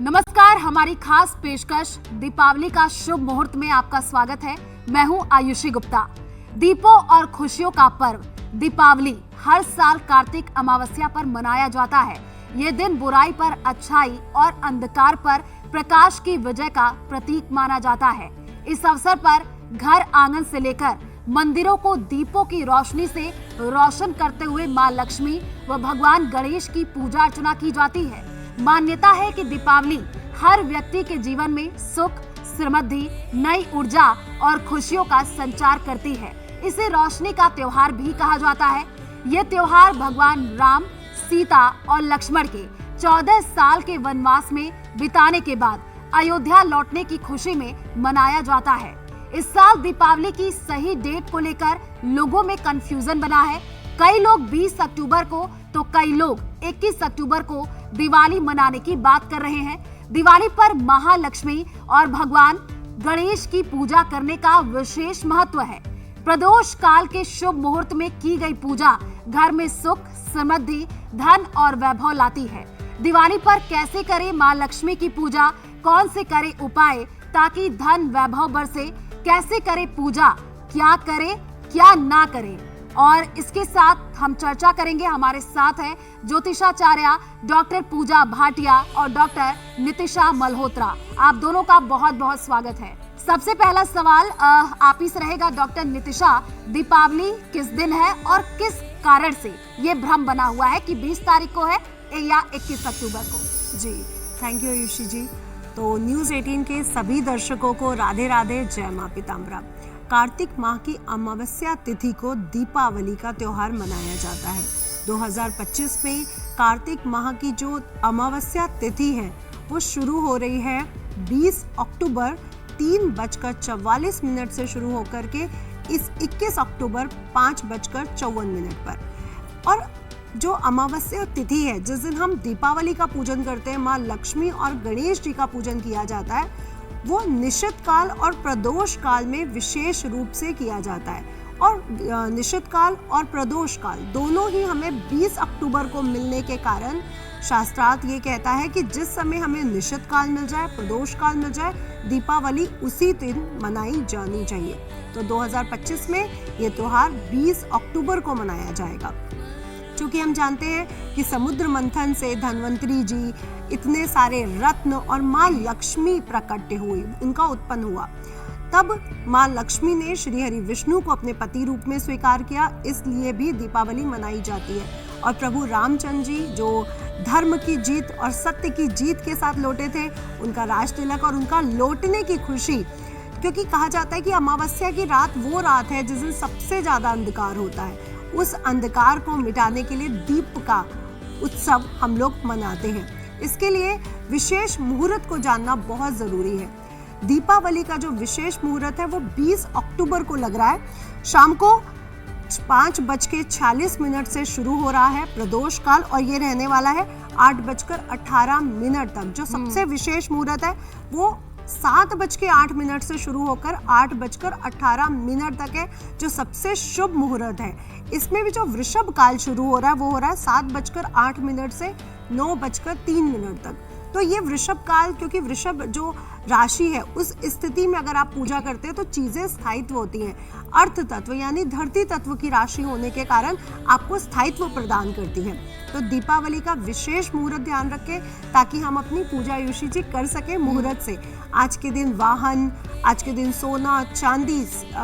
नमस्कार, हमारी खास पेशकश दीपावली का शुभ मुहूर्त में आपका स्वागत है। मैं हूं आयुषी गुप्ता। दीपों और खुशियों का पर्व दीपावली हर साल कार्तिक अमावस्या पर मनाया जाता है। ये दिन बुराई पर अच्छाई और अंधकार पर प्रकाश की विजय का प्रतीक माना जाता है। इस अवसर पर घर आंगन से लेकर मंदिरों को दीपों की रोशनी से रोशन करते हुए मां लक्ष्मी व भगवान गणेश की पूजा अर्चना की जाती है। मान्यता है कि दीपावली हर व्यक्ति के जीवन में सुख, समृद्धि, नई ऊर्जा और खुशियों का संचार करती है। इसे रोशनी का त्योहार भी कहा जाता है। ये त्योहार भगवान राम, सीता और लक्ष्मण के 14 साल के वनवास में बिताने के बाद अयोध्या लौटने की खुशी में मनाया जाता है। इस साल दीपावली की सही डेट को लेकर लोगों में कंफ्यूजन बना है। कई लोग 20 अक्टूबर को तो कई लोग 21 अक्टूबर को दिवाली मनाने की बात कर रहे हैं। दिवाली पर महालक्ष्मी और भगवान गणेश की पूजा करने का विशेष महत्व है। प्रदोष काल के शुभ मुहूर्त में की गई पूजा घर में सुख, समृद्धि, धन और वैभव लाती है। दिवाली पर कैसे करें मां लक्ष्मी की पूजा, कौन से करें उपाय ताकि धन वैभव बरसे, कैसे करें पूजा, क्या करें क्या ना करें, और इसके साथ हम चर्चा करेंगे। हमारे साथ हैं ज्योतिषाचार्य डॉक्टर पूजा भाटिया और डॉक्टर नितिशा मल्होत्रा। आप दोनों का बहुत बहुत स्वागत है। सबसे पहला सवाल आप ही से रहेगा डॉक्टर नितिशा। दीपावली किस दिन है और किस कारण से ये भ्रम बना हुआ है कि 20 तारीख को है या 21 अक्टूबर को? जी, थैंक यू आयुषी जी। तो न्यूज़ 18 के सभी दर्शकों को राधे राधे, जय मां पीताम्बरा। कार्तिक माह की अमावस्या तिथि को दीपावली का त्योहार मनाया जाता है। 2025 में कार्तिक माह की जो अमावस्या तिथि है वो शुरू हो रही है 20 अक्टूबर 3:44 से शुरू होकर के इस 21 अक्टूबर 5:54 पर। और जो अमावस्या तिथि है, जिस दिन हम दीपावली का पूजन करते हैं, माँ लक्ष्मी और गणेश जी का पूजन किया जाता है, वो निषिद्ध काल और प्रदोष काल में विशेष रूप से किया जाता है। और निषिद्ध काल और प्रदोष काल दोनों ही हमें 20 अक्टूबर को मिलने के कारण शास्त्रार्थ ये कहता है कि जिस समय हमें निषिद्ध काल मिल जाए, प्रदोष काल मिल जाए, दीपावली उसी दिन मनाई जानी चाहिए। तो 2025 में ये त्योहार 20 अक्टूबर को मनाया जाएगा। क्योंकि हम जानते हैं कि समुद्र मंथन से धन्वंतरी जी, इतने सारे रत्न और माँ लक्ष्मी प्रकट हुई, उनका उत्पन्न हुआ। तब माँ लक्ष्मी ने श्री हरि विष्णु को अपने पति रूप में स्वीकार किया, इसलिए भी दीपावली मनाई जाती है। और प्रभु रामचंद्र जी जो धर्म की जीत और सत्य की जीत के साथ लौटे थे, उनका राज तिलक और उनका लौटने की खुशी, क्योंकि कहा जाता है कि अमावस्या की रात वो रात है जिस दिन सबसे ज्यादा अंधकार होता है। उस अंधकार को मिटाने के लिए दीप का उत्सव हम लोग मनाते हैं। इसके लिए विशेष मुहूर्त को जानना बहुत जरूरी है। दीपावली का जो विशेष मुहूर्त है वो 20 अक्टूबर को लग रहा है। शाम को 5:46 से शुरू हो रहा है प्रदोष काल, और ये रहने वाला है 8:18 तक। जो सबसे विशेष मुहूर्त है वो 7:08 से शुरू होकर 8:18 तक है, जो सबसे शुभ मुहूर्त है। इसमें भी जो वृषभ काल शुरू हो रहा है वो हो रहा है 7:08 से 9:03 तक। तो ये वृषभ काल, क्योंकि वृषभ जो राशि है उस स्थिति में अगर आप पूजा करते हैं तो चीजें स्थायित्व होती हैं। अर्थ तत्व यानी धरती तत्व की राशि होने के कारण आपको स्थायित्व प्रदान करती है। तो दीपावली का विशेष मुहूर्त ध्यान रखें ताकि हम अपनी पूजा आयुषी जी कर सके मुहूर्त से। आज के दिन वाहन, आज के दिन सोना चांदी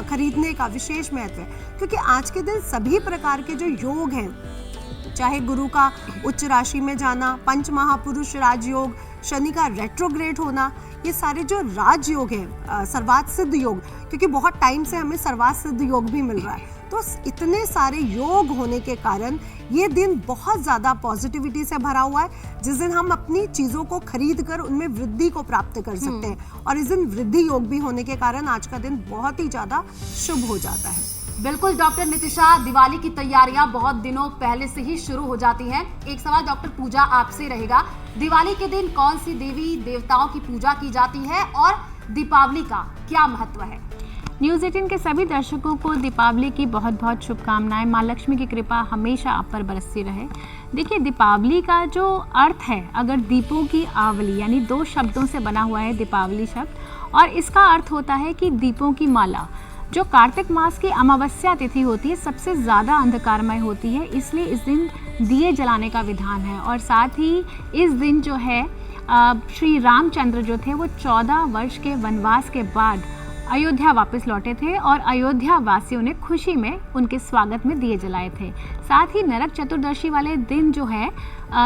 खरीदने का विशेष महत्व है, क्योंकि आज के दिन सभी प्रकार के जो योग हैं, चाहे गुरु का उच्च राशि में जाना, पंच महापुरुष राजयोग, शनि का रेट्रोग्रेड होना, ये सारे जो राजयोग हैं, सर्वार्थ सिद्ध योग, क्योंकि बहुत टाइम से हमें सर्वार्थ सिद्ध योग भी मिल रहा है। तो इतने सारे योग होने के कारण ये दिन बहुत ज़्यादा पॉजिटिविटी से भरा हुआ है, जिस दिन हम अपनी चीज़ों को खरीद कर उनमें वृद्धि को प्राप्त कर सकते हैं। और इस दिन वृद्धि योग भी होने के कारण आज का दिन बहुत ही ज़्यादा शुभ हो जाता है। बिल्कुल डॉक्टर नितिशा, दिवाली की तैयारियां बहुत दिनों पहले से ही शुरू हो जाती हैं। एक सवाल डॉक्टर पूजा आपसे रहेगा। दिवाली के दिन कौन सी देवी देवताओं की पूजा की जाती है और दीपावली का क्या महत्व है? न्यूज़ 18 के सभी दर्शकों को दीपावली की बहुत बहुत शुभकामनाएं। माँ लक्ष्मी की कृपा हमेशा आप पर बरसती रहे। देखिए, दीपावली का जो अर्थ है, अगर दीपों की आवली यानी 2 शब्दों से बना हुआ है दीपावली शब्द, और इसका अर्थ होता है कि दीपों की माला। जो कार्तिक मास की अमावस्या तिथि होती है सबसे ज़्यादा अंधकारमय होती है, इसलिए इस दिन दिए जलाने का विधान है। और साथ ही इस दिन जो है श्री रामचंद्र जो थे वो 14 वर्ष के वनवास के बाद अयोध्या वापस लौटे थे और अयोध्या वासियों ने खुशी में उनके स्वागत में दिए जलाए थे। साथ ही नरक चतुर्दशी वाले दिन जो है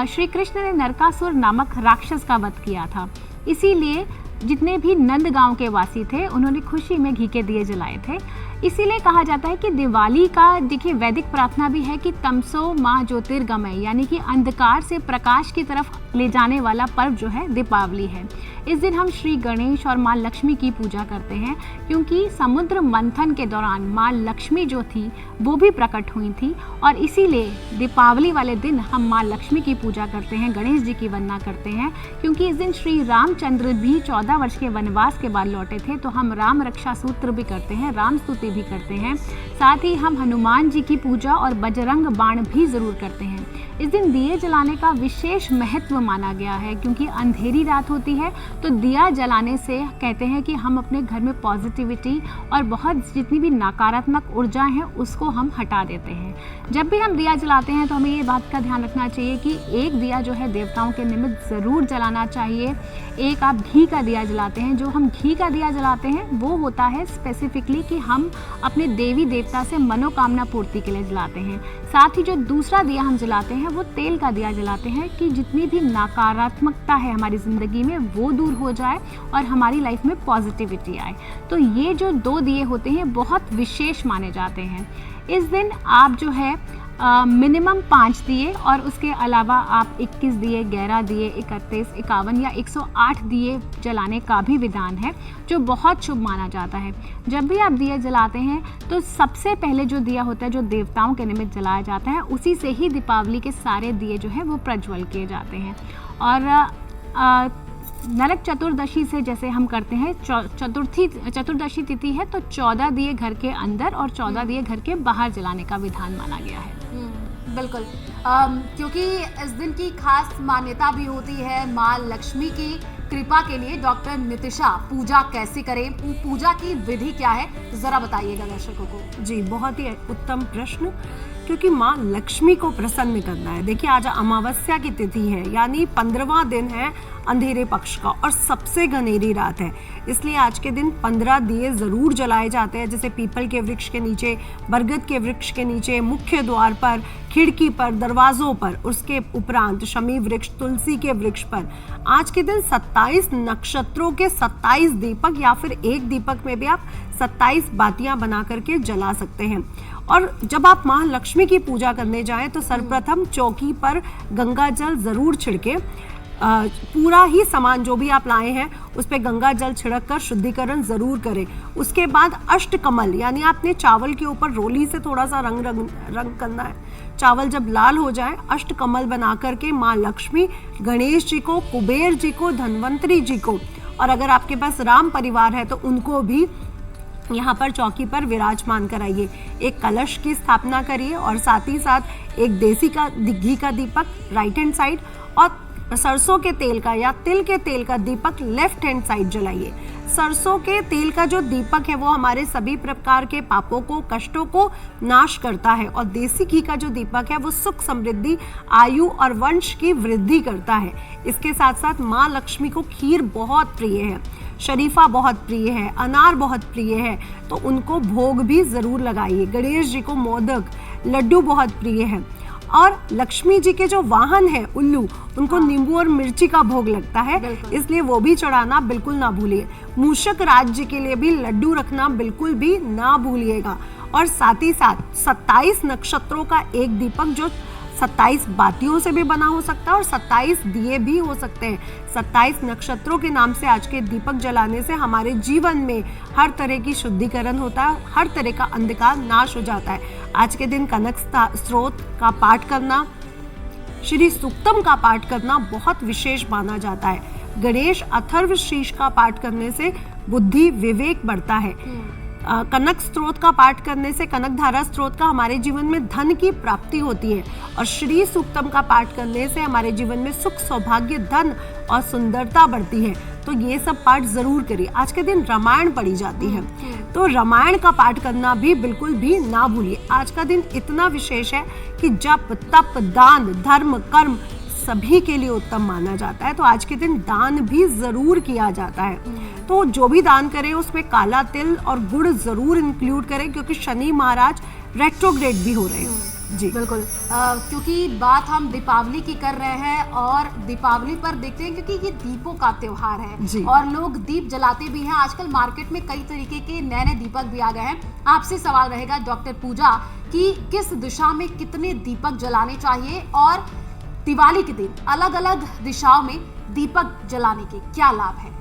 श्री कृष्ण ने नरकासुर नामक राक्षस का वध किया था। इसीलिए जितने भी नंदगांव के वासी थे उन्होंने खुशी में घी के दिए जलाए थे। इसीलिए कहा जाता है कि दिवाली का, देखिए, वैदिक प्रार्थना भी है कि तमसो माँ ज्योतिर्गमय, यानी कि अंधकार से प्रकाश की तरफ ले जाने वाला पर्व जो है दीपावली है। इस दिन हम श्री गणेश और माँ लक्ष्मी की पूजा करते हैं, क्योंकि समुद्र मंथन के दौरान माँ लक्ष्मी जो थी वो भी प्रकट हुई थी, और इसीलिए दीपावली वाले दिन हम माँ लक्ष्मी की पूजा करते हैं, गणेश जी की वंदना करते हैं। क्योंकि इस दिन श्री रामचंद्र भी 14 वर्ष के वनवास के बाद लौटे थे, तो हम राम रक्षा सूत्र भी करते हैं, राम स्तुति भी करते हैं। साथ ही हम हनुमान जी की पूजा और बजरंग बाण भी ज़रूर करते हैं। इस दिन दिए जलाने का विशेष महत्व माना गया है, क्योंकि अंधेरी रात होती है तो दिया जलाने से कहते हैं कि हम अपने घर में पॉजिटिविटी और बहुत जितनी भी नकारात्मक ऊर्जाएं हैं उसको हम हटा देते हैं। जब भी हम दिया जलाते हैं तो हमें ये बात का ध्यान रखना चाहिए कि एक दिया जो है देवताओं के निमित्त ज़रूर जलाना चाहिए। एक आप घी का दिया जलाते हैं, जो हम घी का दिया जलाते हैं वो होता है स्पेसिफिकली कि हम अपने देवी देवता से मनोकामना पूर्ति के लिए जलाते हैं। साथ ही जो दूसरा दिया हम जलाते हैं वो तेल का दिया जलाते हैं कि जितनी भी नकारात्मकता है हमारी ज़िंदगी में वो दूर हो जाए और हमारी लाइफ में पॉजिटिविटी आए। तो ये जो 2 दिए होते हैं बहुत विशेष माने जाते हैं। इस दिन आप जो है मिनिमम 5 दिए और उसके अलावा आप 21 दिए, 11 दिए, 31, 51 या 108 दिए जलाने का भी विधान है, जो बहुत शुभ माना जाता है। जब भी आप दिए जलाते हैं तो सबसे पहले जो दिया होता है जो देवताओं के निमित्त जलाया जाता है, उसी से ही दीपावली के सारे दिए जो है वो प्रज्वल किए जाते हैं। और नरक चतुर्दशी से जैसे हम करते हैं, चतुर्दशी तिथि है तो 14 दिए घर के अंदर और 14 दिए घर के बाहर जलाने का विधान माना गया है। बिल्कुल, क्योंकि इस दिन की खास मान्यता भी होती है माँ लक्ष्मी की कृपा के लिए। डॉक्टर नितिशा, पूजा कैसे करें, पूजा की विधि क्या है, जरा बताइएगा दर्शकों को। जी, बहुत ही उत्तम प्रश्न, क्योंकि माँ लक्ष्मी को प्रसन्न करना है। देखिए, आज अमावस्या की तिथि है, यानी 15वां दिन है अंधेरे पक्ष का और सबसे घनेरी रात है। इसलिए आज के दिन 15 दिए ज़रूर जलाए जाते हैं, जैसे पीपल के वृक्ष के नीचे, बरगद के वृक्ष के नीचे, मुख्य द्वार पर, खिड़की पर, दरवाज़ों पर। उसके उपरांत शमी वृक्ष, तुलसी के वृक्ष पर। आज के दिन 27 नक्षत्रों के 27 दीपक या फिर एक दीपक में भी आप 27 बातियां बना करके जला सकते हैं। और जब आप माँ लक्ष्मी की पूजा करने जाएं तो सर्वप्रथम चौकी पर गंगा जल ज़रूर छिड़के। पूरा ही सामान जो भी आप लाए हैं उस पर गंगा जल छिड़क कर शुद्धिकरण ज़रूर करें। उसके बाद अष्टकमल, यानी आपने चावल के ऊपर रोली से थोड़ा सा रंग करना है। चावल जब लाल हो जाए, अष्टकमल बना करके माँ लक्ष्मी, गणेश जी को, कुबेर जी को, धन्वंतरी जी को, और अगर आपके पास राम परिवार है तो उनको भी यहाँ पर चौकी पर विराजमान कराइए। एक कलश की स्थापना करिए और साथ ही साथ एक देसी का घी का दीपक राइट हैंड साइड और सरसों के तेल का या तिल के तेल का दीपक लेफ्ट हैंड साइड जलाइए। सरसों के तेल का जो दीपक है वो हमारे सभी प्रकार के पापों को, कष्टों को नाश करता है, और देसी घी का जो दीपक है वो सुख, समृद्धि, आयु और वंश की वृद्धि करता है। इसके साथ साथ माँ लक्ष्मी को खीर बहुत प्रिय है, शरीफा बहुत प्रिय है, अनार बहुत प्रिय है, तो उनको भोग भी ज़रूर लगाइए। गणेश जी को मोदक, लड्डू बहुत प्रिय है, और लक्ष्मी जी के जो वाहन है उल्लू, उनको नींबू और मिर्ची का भोग लगता है, इसलिए वो भी चढ़ाना बिल्कुल ना भूलिए। मूषक राज जी के लिए भी लड्डू रखना बिल्कुल भी ना भूलिएगा। और साथ ही साथ 27 नक्षत्रों का एक दीपक जो 27 बातियों से भी बना हो सकता है और 27 दिए भी हो सकते हैं। 27 नक्षत्रों के नाम से आज के दीपक जलाने से हमारे जीवन में हर तरह की शुद्धिकरण होता है, हर तरह का अंधकार नाश हो जाता है। आज के दिन कनक स्रोत का पाठ करना, श्री सूक्तम का पाठ करना बहुत विशेष माना जाता है। गणेश अथर्व शीर्ष का पाठ करने से बुद्धि, विवेक बढ़ता है। कनक स्त्रोत का पाठ करने से, कनक धारा स्त्रोत का, हमारे जीवन में धन की प्राप्ति होती है और श्री सूक्तम का पाठ करने से हमारे जीवन में सुख, सौभाग्य, धन और सुंदरता बढ़ती है। तो ये सब पाठ जरूर करिए। आज के दिन रामायण पढ़ी जाती है, तो रामायण का पाठ करना भी बिल्कुल भी ना भूलिए। आज का दिन इतना विशेष है कि जप, तप, दान, धर्म, कर्म सभी के लिए उत्तम माना जाता है। तो आज के दिन दान भी जरूर किया जाता है। तो जो भी दान करें उसमें काला तिल और गुड़ जरूर इंक्लूड करें, क्योंकि शनि महाराज रेट्रोग्रेड भी हो रहे हैं। जी बिल्कुल। क्योंकि बात हम दीपावली की कर रहे हैं और दीपावली पर देखते हैं क्योंकि ये दीपों का त्योहार है और लोग दीप जलाते भी हैं। आजकल मार्केट में कई तरीके के नए नए दीपक भी आ गए हैं। आपसे सवाल रहेगा डॉक्टर पूजा कि किस दिशा में कितने दीपक जलाने चाहिए और दिवाली के दिन अलग अलग दिशाओं में दीपक जलाने के क्या लाभ है?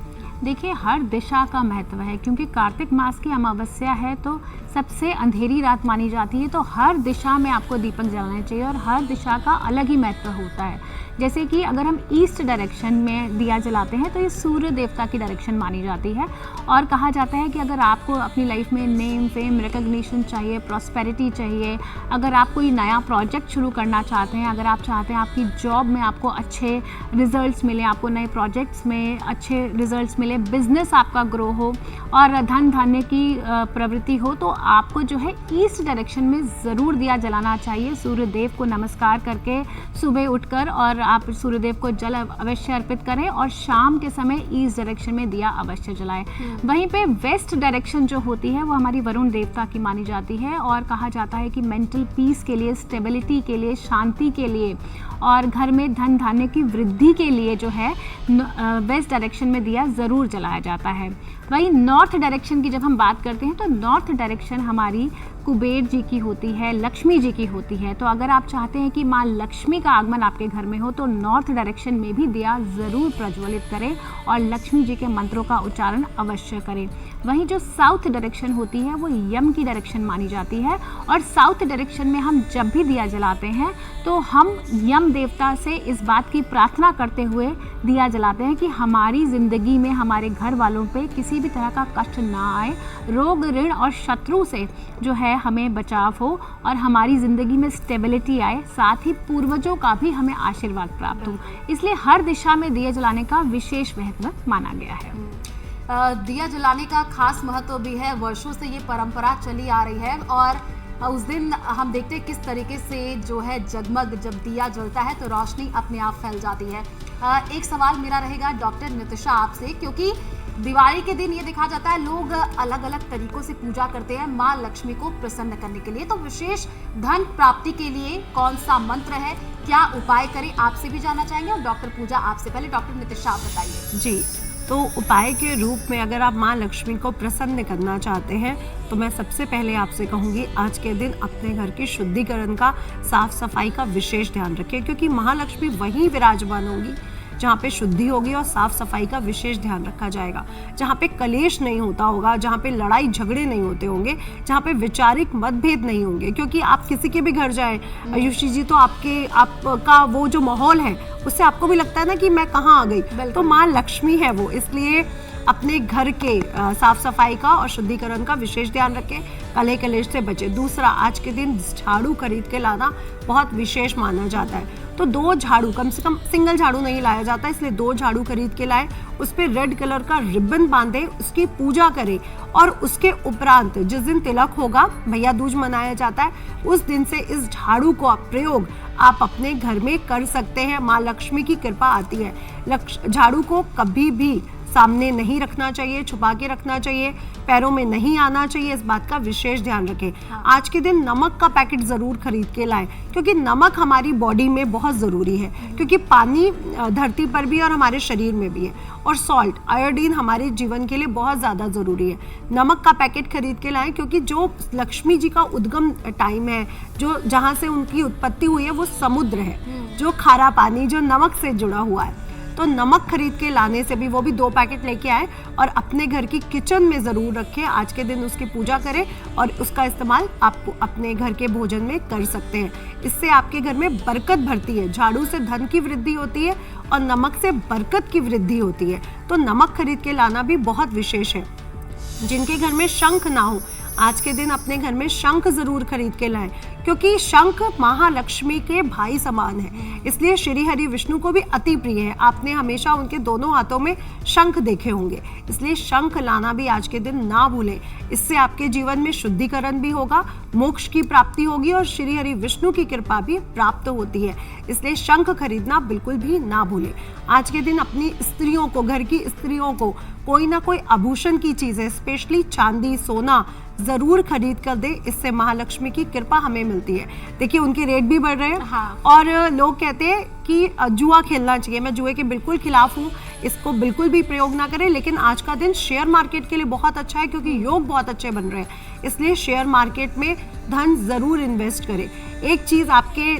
देखिए, हर दिशा का महत्व है, क्योंकि कार्तिक मास की अमावस्या है तो सबसे अंधेरी रात मानी जाती है। तो हर दिशा में आपको दीपक जलाने चाहिए और हर दिशा का अलग ही महत्व होता है। जैसे कि अगर हम ईस्ट डायरेक्शन में दिया जलाते हैं तो ये सूर्य देवता की डायरेक्शन मानी जाती है और कहा जाता है कि अगर आपको अपनी लाइफ में नेम, फेम, रिकग्निशन चाहिए, प्रॉस्पेरिटी चाहिए, अगर आप कोई नया प्रोजेक्ट शुरू करना चाहते हैं, अगर आप चाहते हैं आपकी जॉब में आपको अच्छे रिजल्ट्स मिले, आपको नए प्रोजेक्ट्स में अच्छे रिजल्ट्स मिले, बिजनेस आपका ग्रो हो और धन धान्य की प्रवृत्ति हो, तो आपको जो है ईस्ट डायरेक्शन में ज़रूर दिया जलाना चाहिए। सूर्य देव को नमस्कार करके सुबह उठकर और आप सूर्यदेव को जल अवश्य अर्पित करें और शाम के समय ईस्ट डायरेक्शन में दिया अवश्य जलाएं। वहीं पे वेस्ट डायरेक्शन जो होती है वो हमारी वरुण देवता की मानी जाती है और कहा जाता है कि मेंटल पीस के लिए, स्टेबिलिटी के लिए, शांति के लिए और घर में धन धान्य की वृद्धि के लिए जो है वेस्ट डायरेक्शन में दिया ज़रूर जलाया जाता है। वहीं नॉर्थ डायरेक्शन की जब हम बात करते हैं तो नॉर्थ डायरेक्शन हमारी कुबेर जी की होती है, लक्ष्मी जी की होती है। तो अगर आप चाहते हैं कि माँ लक्ष्मी का आगमन आपके घर में हो तो नॉर्थ डायरेक्शन में भी दिया ज़रूर प्रज्वलित करें और लक्ष्मी जी के मंत्रों का उच्चारण अवश्य करें। वहीं जो साउथ डायरेक्शन होती है वो यम की डायरेक्शन मानी जाती है और साउथ डायरेक्शन में हम जब भी दिया जलाते हैं तो हम यम देवता से इस बात की प्रार्थना करते हुए दिया जलाते हैं कि हमारी ज़िंदगी में हमारे घर वालों पे किसी भी तरह का कष्ट ना आए, रोग, ऋण और शत्रु से जो है हमें बचाव हो और हमारी ज़िंदगी में स्टेबिलिटी आए, साथ ही पूर्वजों का भी हमें आशीर्वाद प्राप्त हो। इसलिए हर दिशा में दिए जलाने का विशेष महत्व माना गया है। दिया जलाने का खास महत्व भी है, वर्षों से ये परंपरा चली आ रही है और उस दिन हम देखते हैं किस तरीके से जो है जगमग जब दिया जलता है तो रोशनी अपने आप फैल जाती है। एक सवाल मेरा रहेगा डॉक्टर नितिशा आपसे, क्योंकि दिवाली के दिन ये देखा जाता है लोग अलग अलग तरीकों से पूजा करते हैं माँ लक्ष्मी को प्रसन्न करने के लिए, तो विशेष धन प्राप्ति के लिए कौन सा मंत्र है, क्या उपाय करें, आपसे भी जानना चाहेंगे। और डॉक्टर पूजा आपसे पहले डॉक्टर नितिशा आप बताइए। जी, तो उपाय के रूप में अगर आप माँ लक्ष्मी को प्रसन्न करना चाहते हैं तो मैं सबसे पहले आपसे कहूँगी आज के दिन अपने घर के शुद्धिकरण का, साफ सफाई का विशेष ध्यान रखें, क्योंकि महालक्ष्मी वहीं विराजमान होंगी जहाँ पे शुद्धि होगी और साफ सफाई का विशेष ध्यान रखा जाएगा, जहाँ पे कलेश नहीं होता होगा, जहाँ पे लड़ाई झगड़े नहीं होते होंगे, जहाँ पे वैचारिक मतभेद नहीं होंगे। क्योंकि आप किसी के भी घर जाएं आयुषी जी तो आपका वो जो माहौल है उससे आपको भी लगता है ना कि मैं कहाँ आ गई, तो माँ लक्ष्मी है वो। इसलिए अपने घर के साफ सफाई का और शुद्धिकरण का विशेष ध्यान रखें, कलह कलेश से बचें। दूसरा, आज के दिन झाड़ू खरीद के लाना बहुत विशेष माना जाता है, तो 2 झाड़ू, कम से कम सिंगल झाड़ू नहीं लाया जाता, इसलिए 2 झाड़ू खरीद के लाएं, उस पर रेड कलर का रिबन बांधें, उसकी पूजा करें और उसके उपरांत जिस दिन तिलक होगा, भैया दूज मनाया जाता है, उस दिन से इस झाड़ू को प्रयोग आप अपने घर में कर सकते हैं। माँ लक्ष्मी की कृपा आती है। झाड़ू को कभी भी सामने नहीं रखना चाहिए, छुपा के रखना चाहिए, पैरों में नहीं आना चाहिए, इस बात का विशेष ध्यान रखें। आज के दिन नमक का पैकेट ज़रूर खरीद के लाएं, क्योंकि नमक हमारी बॉडी में बहुत ज़रूरी है, क्योंकि पानी धरती पर भी और हमारे शरीर में भी है, और सॉल्ट, आयोडीन हमारे जीवन के लिए बहुत ज़्यादा ज़रूरी है। नमक का पैकेट खरीद के लाएं, क्योंकि जो लक्ष्मी जी का उद्गम टाइम है, जो जहाँ से उनकी उत्पत्ति हुई है वो समुद्र है, जो खारा पानी, जो नमक से जुड़ा हुआ है। तो नमक खरीद के लाने से भी, वो भी 2 पैकेट लेके आए और अपने घर की किचन में ज़रूर रखें। आज के दिन उसकी पूजा करें और उसका इस्तेमाल आप अपने घर के भोजन में कर सकते हैं। इससे आपके घर में बरकत भरती है। झाड़ू से धन की वृद्धि होती है और नमक से बरकत की वृद्धि होती है। तो नमक खरीद के लाना भी बहुत विशेष है। जिनके घर में शंख ना हो, आज के दिन अपने घर में शंख जरूर खरीद के लाएं, क्योंकि शंख महालक्ष्मी के भाई समान है, इसलिए श्री हरि विष्णु को भी अति प्रिय है। आपने हमेशा उनके दोनों हाथों में शंख देखे होंगे, इसलिए शंख लाना भी आज के दिन ना भूलें। इससे आपके जीवन में शुद्धिकरण भी होगा, मोक्ष की प्राप्ति होगी और श्री हरि विष्णु की कृपा भी प्राप्त होती है, इसलिए शंख खरीदना बिल्कुल भी ना भूलें। आज के दिन अपनी स्त्रियों को, घर की स्त्रियों को कोई ना कोई आभूषण की चीजें, स्पेशली चांदी, सोना जरूर खरीद कर दे, इससे महालक्ष्मी की कृपा हमें मिलती है। देखिए उनके रेट भी बढ़ रहे हैं। हाँ। और लोग कहते हैं कि जुआ खेलना चाहिए, मैं जुए के बिल्कुल खिलाफ हूँ, इसको बिल्कुल भी प्रयोग ना करें। लेकिन आज का दिन शेयर मार्केट के लिए बहुत अच्छा है, क्योंकि योग बहुत अच्छे बन रहे हैं, इसलिए शेयर मार्केट में धन जरूर इन्वेस्ट करें। एक चीज आपके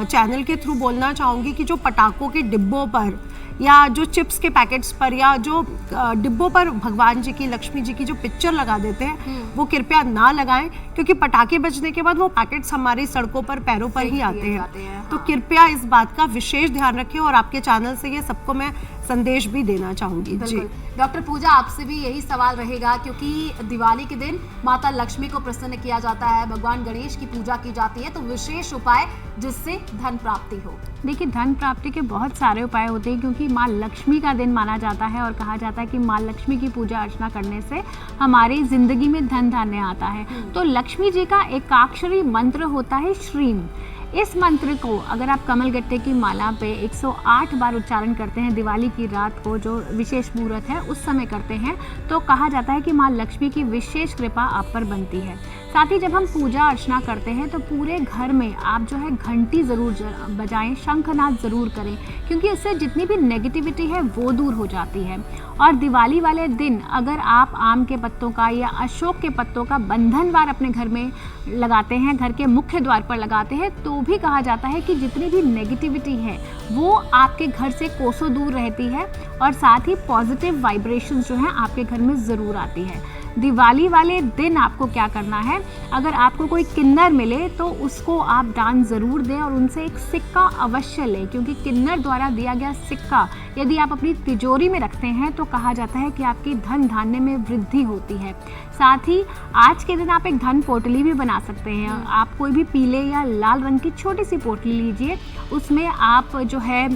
चैनल के थ्रू बोलना चाहूंगी कि जो पटाखों के डिब्बों पर या जो चिप्स के पैकेट्स पर या जो डिब्बों पर भगवान जी की, लक्ष्मी जी की जो पिक्चर लगा देते हैं, वो कृपया ना लगाएं, क्योंकि पटाखे बजने के बाद वो पैकेट्स हमारी सड़कों पर, पैरों पर ही आते हैं। तो कृपया इस बात का विशेष ध्यान रखें, और आपके चैनल से ये सबको मैं संदेश भी देना चाहूंगी। जी डॉक्टर पूजा, आपसे भी यही सवाल रहेगा, क्योंकि दिवाली के दिन माता लक्ष्मी को प्रसन्न किया जाता है, भगवान गणेश की पूजा की जाती है, तो विशेष उपाय जिससे धन प्राप्ति हो। देखिए धन प्राप्ति के बहुत सारे उपाय होते हैं, क्योंकि माँ लक्ष्मी का दिन माना जाता है और कहा जाता है कि माँ लक्ष्मी की पूजा अर्चना करने से हमारी जिंदगी में धन धान्य आता है। तो लक्ष्मी जी का एकाक्षरी मंत्र होता है श्रीम। इस मंत्र को अगर आप कमलगट्टे की माला पे 108 बार उच्चारण करते हैं दिवाली की रात को, जो विशेष मुहूर्त है उस समय करते हैं, तो कहा जाता है कि माँ लक्ष्मी की विशेष कृपा आप पर बनती है। साथ ही जब हम पूजा अर्चना करते हैं तो पूरे घर में आप जो है घंटी ज़रूर बजाएं, शंखनाद ज़रूर करें, क्योंकि इससे जितनी भी नेगेटिविटी है वो दूर हो जाती है। और दिवाली वाले दिन अगर आप आम के पत्तों का या अशोक के पत्तों का बंधनवार अपने घर में लगाते हैं, घर के मुख्य द्वार पर लगाते हैं, तो भी कहा जाता है कि जितनी भी नेगेटिविटी है वो आपके घर से कोसों दूर रहती है, और साथ ही पॉजिटिव वाइब्रेशंस जो हैं आपके घर में ज़रूर आती है। दिवाली वाले दिन आपको क्या करना है, अगर आपको कोई किन्नर मिले तो उसको आप दान ज़रूर दें और उनसे एक सिक्का अवश्य लें, क्योंकि किन्नर द्वारा दिया गया सिक्का यदि आप अपनी तिजोरी में रखते हैं तो कहा जाता है कि आपकी धन धान्य में वृद्धि होती है। साथ ही आज के दिन आप एक धन पोटली भी बना सकते हैं। आप कोई भी पीले या लाल रंग की छोटी सी पोटली लीजिए, उसमें आप जो है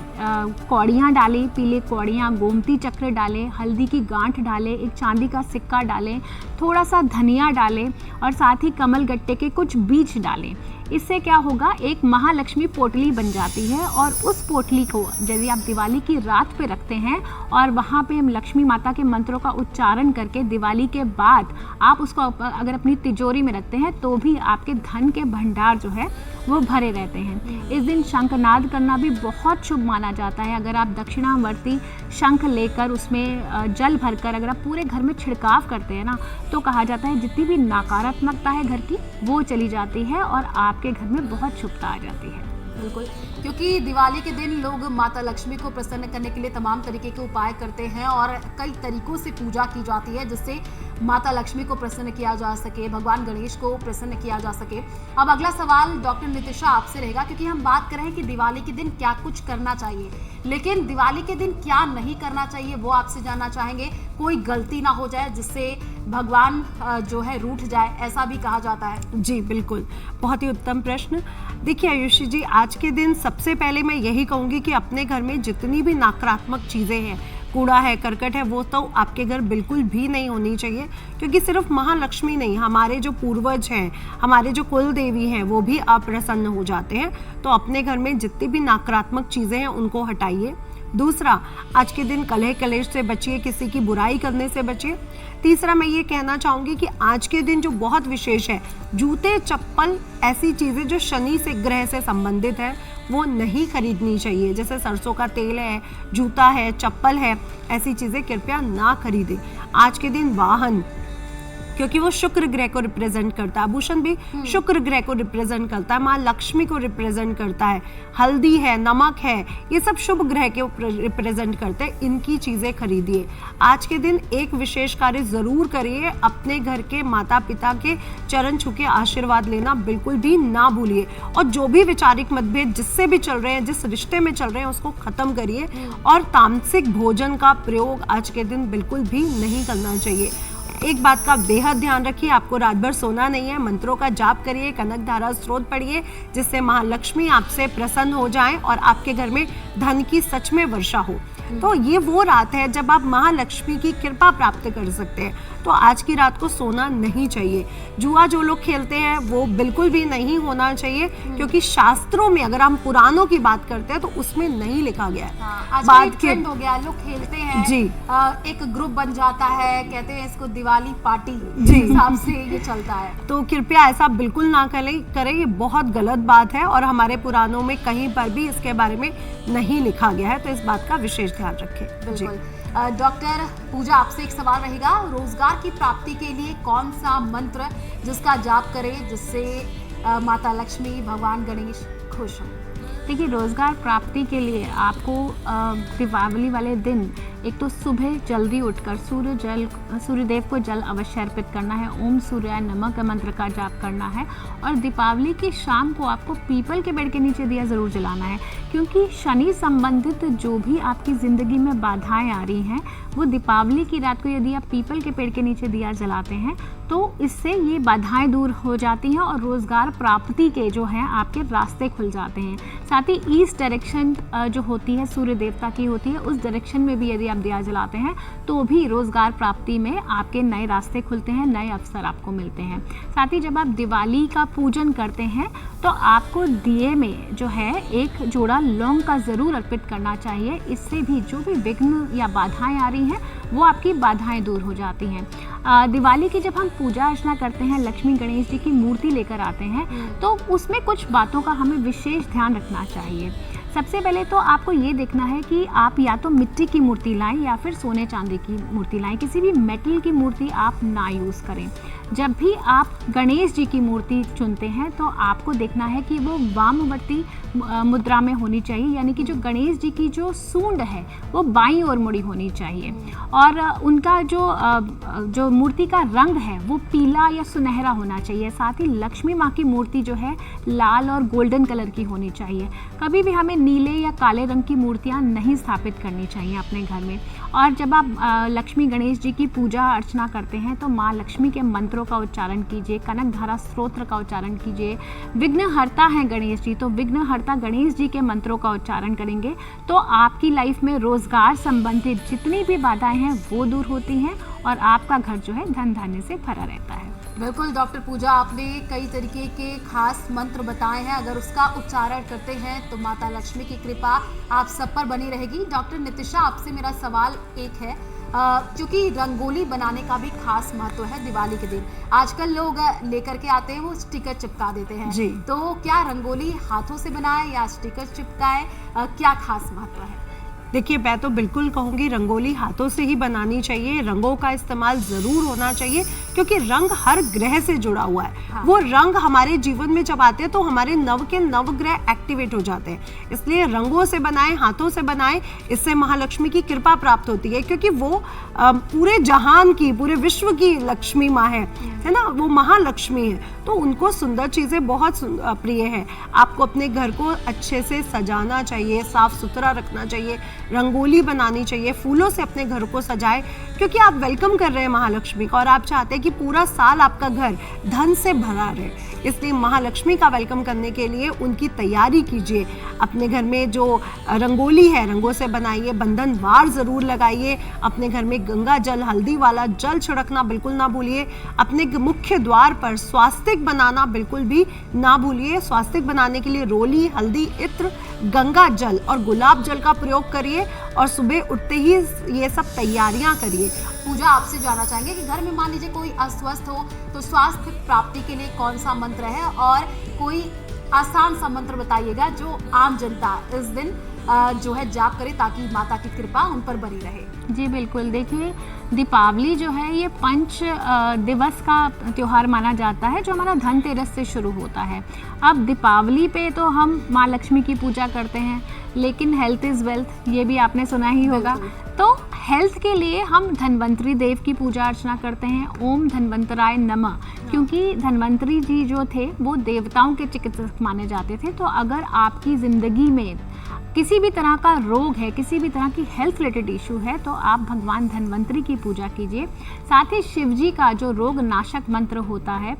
कौड़ियाँ डालें, पीले कौड़ियाँ, गोमती चक्र डालें, हल्दी की गांठ डालें, एक चांदी का सिक्का डालें, थोड़ा सा धनिया डालें और साथ ही कमल गट्टे के कुछ बीज डालें। इससे क्या होगा, एक महालक्ष्मी पोटली बन जाती है, और उस पोटली को यदि आप दिवाली की रात पे रखते हैं और वहाँ पे हम लक्ष्मी माता के मंत्रों का उच्चारण करके दिवाली के बाद आप उसको अगर अपनी तिजोरी में रखते हैं तो भी आपके धन के भंडार जो है वो भरे रहते हैं। इस दिन शंखनाद करना भी बहुत शुभ माना जाता है। अगर आप दक्षिणावर्ती शंख लेकर उसमें जल भरकर अगर आप पूरे घर में छिड़काव करते हैं ना, तो कहा जाता है जितनी भी नकारात्मकता है घर की वो चली जाती है और आपके घर में बहुत शुभता आ जाती है। बिल्कुल, क्योंकि दिवाली के दिन लोग माता लक्ष्मी को प्रसन्न करने के लिए तमाम तरीके के उपाय करते हैं और कई तरीकों से पूजा की जाती है, जिससे माता लक्ष्मी को प्रसन्न किया जा सके, भगवान गणेश को प्रसन्न किया जा सके। अब अगला सवाल डॉक्टर नितिशा आपसे रहेगा, क्योंकि हम बात कर रहे हैं कि दिवाली के दिन क्या कुछ करना चाहिए, लेकिन दिवाली के दिन क्या नहीं करना चाहिए वो आपसे जानना चाहेंगे। कोई गलती ना हो जाए जिससे भगवान जो है रूठ जाए, ऐसा भी कहा जाता है। जी बिल्कुल, बहुत ही उत्तम प्रश्न। देखिए आयुषी जी, आज के दिन सबसे पहले मैं यही कहूँगी कि अपने घर में जितनी भी नकारात्मक चीज़ें हैं, कूड़ा है, करकट है, वो तो आपके घर बिल्कुल भी नहीं होनी चाहिए, क्योंकि सिर्फ महालक्ष्मी नहीं, हमारे जो पूर्वज हैं, हमारे जो कुल देवी हैं, वो भी अप्रसन्न हो जाते हैं। तो अपने घर में जितनी भी नकारात्मक चीज़ें हैं उनको हटाइए। दूसरा, आज के दिन कलह कलेश से बचिए, किसी की बुराई करने से बचिए। तीसरा, मैं ये कहना चाहूँगी कि आज के दिन जो बहुत विशेष है, जूते, चप्पल, ऐसी चीज़ें जो शनि से, ग्रह से संबंधित है, वो नहीं खरीदनी चाहिए। जैसे सरसों का तेल है, जूता है, चप्पल है, ऐसी चीज़ें कृपया ना खरीदें। आज के दिन वाहन, क्योंकि वो शुक्र ग्रह को रिप्रेजेंट करता है, आभूषण भी शुक्र ग्रह को रिप्रेजेंट करता है, माँ लक्ष्मी को रिप्रेजेंट करता है, हल्दी है, नमक है, ये सब शुभ ग्रह के रिप्रेजेंट करते हैं, इनकी चीज़ें खरीदिए। आज के दिन एक विशेष कार्य ज़रूर करिए, अपने घर के माता पिता के चरण छू के आशीर्वाद लेना बिल्कुल भी ना भूलिए, और जो भी वैचारिक मतभेद जिससे भी चल रहे हैं, जिस रिश्ते में चल रहे हैं, उसको ख़त्म करिए। और तामसिक भोजन का प्रयोग आज के दिन बिल्कुल भी नहीं करना चाहिए। एक बात का बेहद ध्यान रखिए, आपको रात भर सोना नहीं है, मंत्रों का जाप करिए, कनक धारा स्त्रोत पढ़िए, जिससे महालक्ष्मी आपसे प्रसन्न हो जाएं और आपके घर में धन की सच में वर्षा हो। तो ये वो रात है जब आप महालक्ष्मी की कृपा प्राप्त कर सकते हैं। तो आज की रात को सोना नहीं चाहिए। जुआ जो लोग खेलते हैं वो बिल्कुल भी नहीं होना चाहिए, क्योंकि शास्त्रों में अगर हम पुराणों की बात करते हैं तो उसमें नहीं लिखा गया है। आजकल ट्रेंड हो गया, लोग खेलते हैं जी, एक ग्रुप बन जाता है, कहते हैं इसको दिवाली पार्टी जी हिसाब से ये चलता है। तो कृपया ऐसा बिल्कुल ना करें, ये बहुत गलत बात है और हमारे पुराणों में कहीं पर भी इसके बारे में नहीं लिखा गया है, तो इस बात का विशेष ध्यान रखें। बिल्कुल। डॉक्टर पूजा, आपसे एक सवाल रहेगा, रोजगार की प्राप्ति के लिए कौन सा मंत्र जिसका जाप करें जिससे माता लक्ष्मी, भगवान गणेश खुश हों? देखिए, रोज़गार प्राप्ति के लिए आपको दीपावली वाले दिन एक तो सुबह जल्दी उठकर सूर्यदेव को जल अवश्य अर्पित करना है, ओम सूर्याय नमः का मंत्र का जाप करना है, और दीपावली की शाम को आपको पीपल के पेड़ के नीचे दिया ज़रूर जलाना है, क्योंकि शनि संबंधित जो भी आपकी ज़िंदगी में बाधाएं आ रही हैं वो दीपावली की रात को यदि आप पीपल के पेड़ के नीचे दिया जलाते हैं तो इससे ये बाधाएं दूर हो जाती हैं और रोज़गार प्राप्ति के जो हैं आपके रास्ते खुल जाते हैं। साथ ही ईस्ट डायरेक्शन जो होती है सूर्य देवता की होती है, उस डायरेक्शन में भी यदि आप दिया जलाते हैं तो भी रोज़गार प्राप्ति में आपके नए रास्ते खुलते हैं, नए अवसर आपको मिलते हैं। साथ ही जब आप दिवाली का पूजन करते हैं तो आपको दिए में जो है एक जोड़ा लौंग का ज़रूर अर्पित करना चाहिए। इससे भी जो भी विघ्न या बाधाएं आ रही हैं वो आपकी बाधाएं दूर हो जाती हैं। दिवाली की जब हम पूजा अर्चना करते हैं, लक्ष्मी गणेश जी की मूर्ति लेकर आते हैं तो उसमें कुछ बातों का हमें विशेष ध्यान रखना चाहिए। सबसे पहले तो आपको ये देखना है कि आप या तो मिट्टी की मूर्ति लाएं या फिर सोने चांदी की मूर्ति लाएं, किसी भी मेटल की मूर्ति आप ना यूज़ करें। जब भी आप गणेश जी की मूर्ति चुनते हैं तो आपको देखना है कि वो वामवर्ती मुद्रा में होनी चाहिए, यानी कि जो गणेश जी की जो सूंड है वो बाईं ओर मुड़ी होनी चाहिए, और उनका जो मूर्ति का रंग है वो पीला या सुनहरा होना चाहिए। साथ ही लक्ष्मी माँ की मूर्ति जो है लाल और गोल्डन कलर की होनी चाहिए। कभी भी हमें नीले या काले रंग की मूर्तियाँ नहीं स्थापित करनी चाहिए अपने घर में। और जब आप लक्ष्मी गणेश जी की पूजा अर्चना करते हैं तो माँ लक्ष्मी के मंत्रों का उच्चारण कीजिए, कनक धारा स्तोत्र का उच्चारण कीजिए। विघ्नहर्ता हैं गणेश जी, तो विघ्नहर्ता गणेश जी के मंत्रों का उच्चारण करेंगे तो आपकी लाइफ में रोजगार संबंधित जितनी भी बाधाएं हैं वो दूर होती हैं और आपका घर जो है धन धान्य से भरा रहता है। बिल्कुल डॉक्टर पूजा, आपने कई तरीके के खास मंत्र बताए हैं, अगर उसका उच्चारण करते हैं तो माता लक्ष्मी की कृपा आप सब पर बनी रहेगी। डॉक्टर नितिशा, आपसे मेरा सवाल एक है, क्योंकि रंगोली बनाने का भी खास महत्व है दिवाली के दिन। आजकल लोग लेकर के आते हैं वो स्टिकर चिपका देते हैं जी। तो क्या रंगोली हाथों से बनाए या स्टिकर चिपकाए, क्या खास महत्व है? देखिए, मैं तो बिल्कुल कहूँगी रंगोली हाथों से ही बनानी चाहिए। रंगों का इस्तेमाल ज़रूर होना चाहिए क्योंकि रंग हर ग्रह से जुड़ा हुआ है। हाँ। वो रंग हमारे जीवन में जब आते हैं तो हमारे नव के नवग्रह एक्टिवेट हो जाते हैं। इसलिए रंगों से बनाएं, हाथों से बनाएं, इससे महालक्ष्मी की कृपा प्राप्त होती है, क्योंकि वो पूरे जहान की, पूरे विश्व की लक्ष्मी माँ है ना, वो महालक्ष्मी है, तो उनको सुंदर चीज़ें बहुत प्रिय है। आपको अपने घर को अच्छे से सजाना चाहिए, साफ सुथरा रखना चाहिए, रंगोली बनानी चाहिए, फूलों से अपने घर को सजाएं, क्योंकि आप वेलकम कर रहे हैं महालक्ष्मी का और आप चाहते हैं कि पूरा साल आपका घर धन से भरा रहे। इसलिए महालक्ष्मी का वेलकम करने के लिए उनकी तैयारी कीजिए। अपने घर में जो रंगोली है रंगों से बनाइए, बंधनवार ज़रूर लगाइए। अपने घर में गंगा जल, हल्दी वाला जल छिड़कना बिल्कुल ना भूलिए। अपने मुख्य द्वार पर स्वास्तिक बनाना बिल्कुल भी ना भूलिए। स्वास्तिक बनाने के लिए रोली, हल्दी, इत्र, गंगा जल और गुलाब जल का प्रयोग करिए और सुबह उठते ही ये सब तैयारियां करिए। पूजा, आपसे जानना चाहेंगे कि घर में मान लीजिए कोई अस्वस्थ हो तो स्वास्थ्य प्राप्ति के लिए कौन सा मंत्र है, और कोई आसान सा मंत्र बताइएगा जो आम जनता इस दिन जो है जाप करे ताकि माता की कृपा उन पर बनी रहे। जी बिल्कुल, देखिए दीपावली जो है ये पंच दिवस का त्यौहार माना जाता है जो हमारा धनतेरस से शुरू होता है। अब दीपावली पे तो हम माँ लक्ष्मी की पूजा करते हैं, लेकिन हेल्थ इज़ वेल्थ, ये भी आपने सुना ही होगा। तो हेल्थ के लिए हम धन्वंतरी देव की पूजा अर्चना करते हैं, ओम धन्वंतराय नमः, क्योंकि धन्वंतरी जी जो थे वो देवताओं के चिकित्सक माने जाते थे। तो अगर आपकी ज़िंदगी में किसी भी तरह का रोग है, किसी भी तरह की हेल्थ रिलेटेड इशू है, तो आप भगवान धन्वंतरी की पूजा कीजिए। साथ ही शिव जी का जो रोग नाशक मंत्र होता है,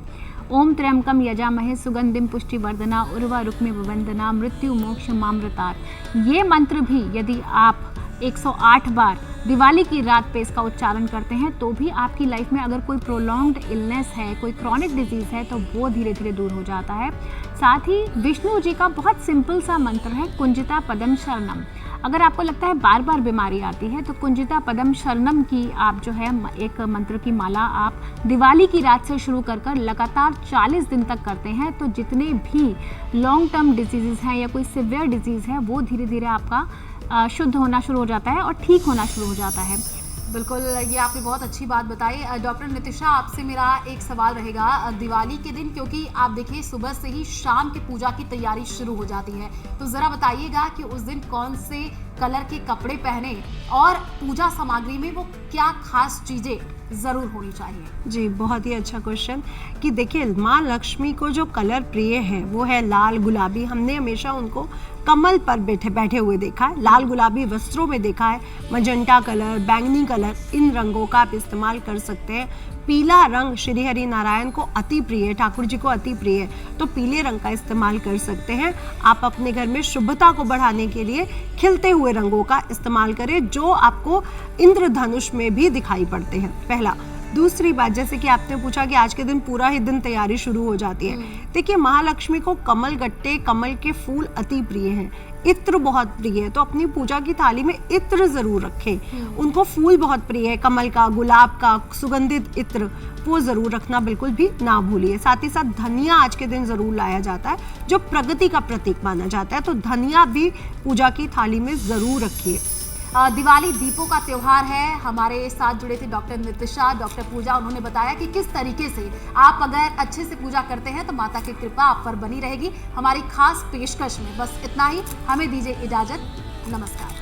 ओम त्र्यंबकम यजामहे सुगंधिम पुष्टिवर्धना उर्वारुक्मिव वंदना मृत्यु मोक्ष मामृतात्, ये मंत्र भी यदि आप 108 बार दिवाली की रात पे इसका उच्चारण करते हैं तो भी आपकी लाइफ में अगर कोई प्रोलॉन्ग्ड इलनेस है, कोई क्रॉनिक डिजीज़ है, तो वो धीरे धीरे दूर हो जाता है। साथ ही विष्णु जी का बहुत सिंपल सा मंत्र है कुंजिता पदम शरणम। अगर आपको लगता है बार बार बीमारी आती है तो कुंजिता पदम शरणम की आप जो है एक मंत्र की माला आप दिवाली की रात से शुरू कर लगातार 40 दिन तक करते हैं तो जितने भी लॉन्ग टर्म डिजीज़ हैं या कोई सिवियर डिजीज़ है वो धीरे धीरे आपका शुद्ध होना शुरू हो जाता है और ठीक होना शुरू हो जाता है। बिल्कुल, ये आपने बहुत अच्छी बात बताई। डॉक्टर नितिशा, आपसे मेरा एक सवाल रहेगा दिवाली के दिन, क्योंकि आप देखिए सुबह से ही शाम की पूजा की तैयारी शुरू हो जाती है, तो ज़रा बताइएगा कि उस दिन कौन से कलर के कपड़े पहने और पूजा सामग्री में वो क्या खास चीज़ें ज़रूर होनी चाहिए? जी, बहुत ही अच्छा क्वेश्चन कि देखिए माँ लक्ष्मी को जो कलर प्रिय है वो है लाल गुलाबी। हमने हमेशा उनको कमल पर बैठे हुए देखा है, लाल गुलाबी वस्त्रों में देखा है। मजेंटा कलर, बैंगनी कलर, इन रंगों का आप इस्तेमाल कर सकते हैं। पीला रंग श्री हरि नारायण को अति प्रिय है, ठाकुर जी को अति प्रिय है, तो पीले रंग का इस्तेमाल कर सकते हैं। आप अपने घर में शुभता को बढ़ाने के लिए खिलते हुए रंगों का इस्तेमाल करें जो आपको इंद्रधनुष में भी दिखाई पड़ते हैं, पहला। दूसरी बात, जैसे कि आपने पूछा कि आज के दिन पूरा ही दिन तैयारी शुरू हो जाती है। देखिए महालक्ष्मी को कमल गट्टे, कमल के फूल अति प्रिय हैं, इत्र बहुत प्रिय है, तो अपनी पूजा की थाली में इत्र जरूर रखें। उनको फूल बहुत प्रिय है, कमल का, गुलाब का, सुगंधित इत्र, वो जरूर रखना बिल्कुल भी ना भूलिए। साथ ही साथ धनिया आज के दिन जरूर लाया जाता है जो प्रगति का प्रतीक माना जाता है, तो धनिया भी पूजा की थाली में जरूर रखिए। दिवाली दीपों का त्योहार है। हमारे साथ जुड़े थे डॉक्टर नितिशा, डॉक्टर पूजा। उन्होंने बताया कि किस तरीके से आप अगर अच्छे से पूजा करते हैं तो माता की कृपा आप पर बनी रहेगी। हमारी खास पेशकश में बस इतना ही। हमें दीजिए इजाजत। नमस्कार।